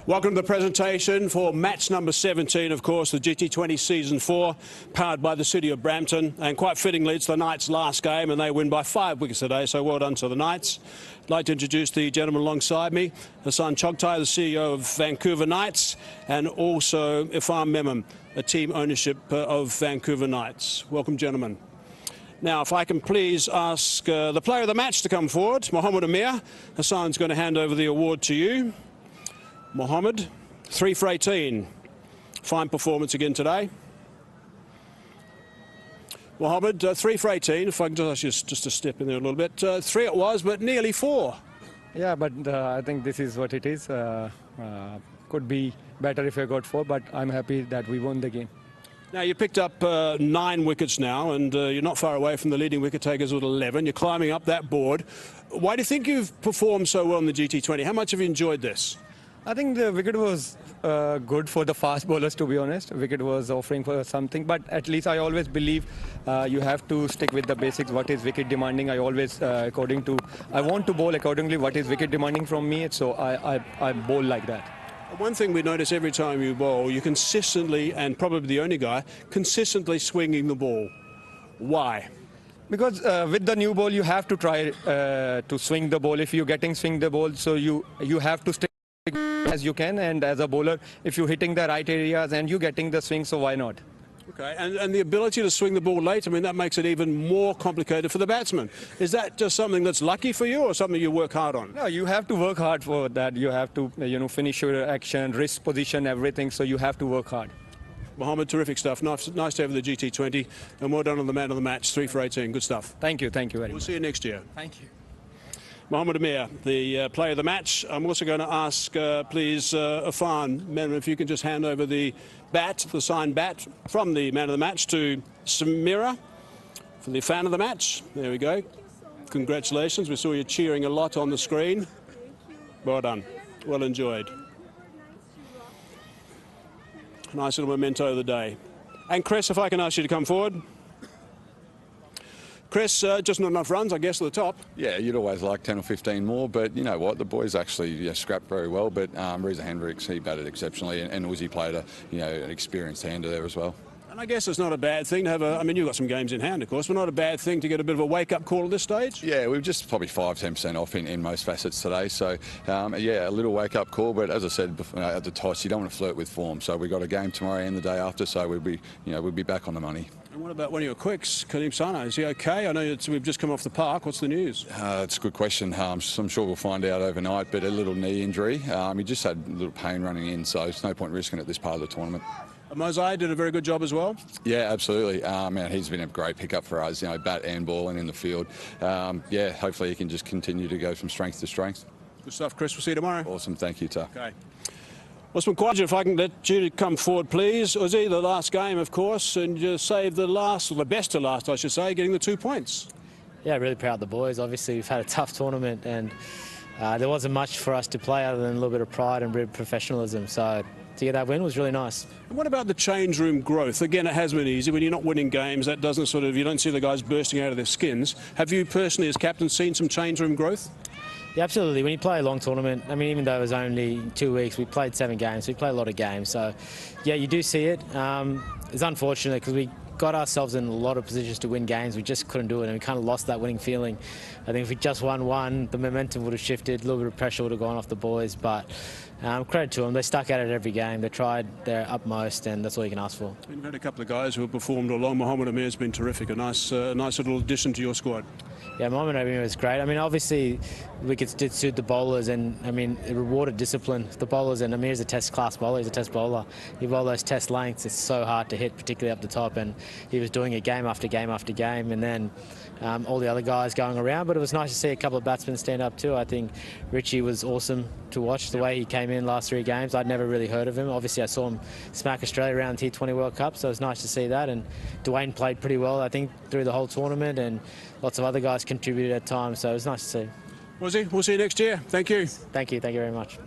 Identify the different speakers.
Speaker 1: Welcome to the presentation for match number 17, of course, the GT20 Season 4, powered by the City of Brampton. And quite fittingly, it's the Knights' last game, and they win by 5 wickets today, so well done to the Knights. I'd like to introduce the gentleman alongside me, Hassan Chogtai, the CEO of Vancouver Knights, and also Irfan Memon, a team ownership of Vancouver Knights. Welcome, gentlemen. Now, if I can please ask the player of the match to come forward, Mohammed Amir. Hassan's going to hand over the award to you. Mohammed, 3 for 18. Fine performance again today. Mohammed, 3 for 18. If I can just ask you just to step in there a little bit. 3 it was, but nearly 4.
Speaker 2: Yeah, but I think this is what it is. Could be better if I got 4, but I'm happy that we won the game.
Speaker 1: Now, you picked up 9 wickets now, and you're not far away from the leading wicket takers with 11. You're climbing up that board. Why do you think you've performed so well in the GT20? How much have you enjoyed this?
Speaker 2: I think the wicket was good for the fast bowlers, to be honest. Wicket was offering for something, but at least I always believe you have to stick with the basics. What is wicket demanding? I always, I want to bowl accordingly what is wicket demanding from me, so I bowl like that.
Speaker 1: One thing we notice every time you bowl, you're consistently, and probably the only guy, consistently swinging the ball. Why?
Speaker 2: Because with the new ball, you have to try to swing the ball. If you're getting swing the ball, so you have to stick as you can, and as a bowler, if you're hitting the right areas and you're getting the swing, so why not?
Speaker 1: Okay, and the ability to swing the ball late, I mean, that makes it even more complicated for the batsman. Is that just something that's lucky for you, or something you work hard on?
Speaker 2: No, you have to work hard for that. You have to, finish your action, wrist position, everything, so you have to work hard.
Speaker 1: Mohammed, terrific stuff. Nice to have the GT20, and well done on the man of the match, 3 for 18. Good stuff.
Speaker 2: Thank you very much.
Speaker 1: We'll see you next year.
Speaker 2: Thank you.
Speaker 1: Mohammed Amir, the player of the match. I'm also going to ask, please, Irfan Memon, if you can just hand over the bat, the signed bat, from the man of the match to Samira for the fan of the match. There we go. Congratulations. We saw you cheering a lot on the screen. Well done. Well enjoyed. Nice little memento of the day. And Chris, if I can ask you to come forward. Chris, just not enough runs, I guess, at the top.
Speaker 3: Yeah, you'd always like 10 or 15 more, but you know what, the boys actually scrapped very well, but Reza Hendricks, he batted exceptionally, and Uzi played an experienced hander there as well. And
Speaker 1: I guess it's not a bad thing to have I mean, you've got some games in hand, of course, but not a bad thing to get a bit of a wake-up call at this stage?
Speaker 3: Yeah, we've just probably 5–10% off in most facets today, so yeah, a little wake-up call, but as I said at the toss, you don't want to flirt with form, so we've got a game tomorrow and the day after, so we'll be back on the money.
Speaker 1: And what about one of your quicks, Kalim Sano? Is he okay? I know we've just come off the park. What's the news?
Speaker 3: It's a good question. I'm sure we'll find out overnight, but a little knee injury. He just had a little pain running in, so it's no point risking it this part of the tournament.
Speaker 1: Mosai did a very good job as well?
Speaker 3: Yeah, absolutely. Man, he's been a great pickup for us, bat and ball and in the field. Yeah, hopefully he can just continue to go from strength to strength.
Speaker 1: Good stuff, Chris. We'll see you tomorrow.
Speaker 3: Awesome. Thank you, Ta.
Speaker 1: Okay. Osman Khwaja, if I can let you come forward, please. Uzi, the last game, of course, and you saved the last, or the best to last, I should say, getting the 2 points.
Speaker 4: Yeah, really proud of the boys. Obviously, we've had a tough tournament, and there wasn't much for us to play other than a little bit of pride and a bit of professionalism. So to get that win was really nice.
Speaker 1: And what about the change room growth? Again, it has been easy. When you're not winning games, that doesn't you don't see the guys bursting out of their skins. Have you personally, as captain, seen some change room growth?
Speaker 4: Yeah, absolutely. When you play a long tournament, I mean, even though it was only 2 weeks, we played 7 games. We played a lot of games. So, yeah, you do see it. It's unfortunate because we got ourselves in a lot of positions to win games. We just couldn't do it, and we kind of lost that winning feeling. I think if we just won one, the momentum would have shifted. A little bit of pressure would have gone off the boys. But credit to them. They stuck at it every game. They tried their utmost, and that's all you can ask for.
Speaker 1: We've had a couple of guys who have performed along. Mohammed Amir has been terrific. A nice little addition to your squad.
Speaker 4: Yeah, Mohammed Amir was great. I mean, obviously, wickets did suit the bowlers, and I mean, it rewarded discipline. The bowlers, and Amir's a test class bowler. He's a test bowler. You bowl those test lengths, it's so hard to hit, particularly up the top, and he was doing it game after game after game, and then all the other guys going around. But it was nice to see a couple of batsmen stand up too. I think Richie was awesome to watch, the way he came in last 3 games. I'd never really heard of him. Obviously, I saw him smack Australia around the T20 World Cup, so it was nice to see that. And Dwayne played pretty well, I think, through the whole tournament, and lots of other guys contributed at times, so it was nice to see.
Speaker 1: We'll see you next year. Thank you.
Speaker 4: Thank you very much.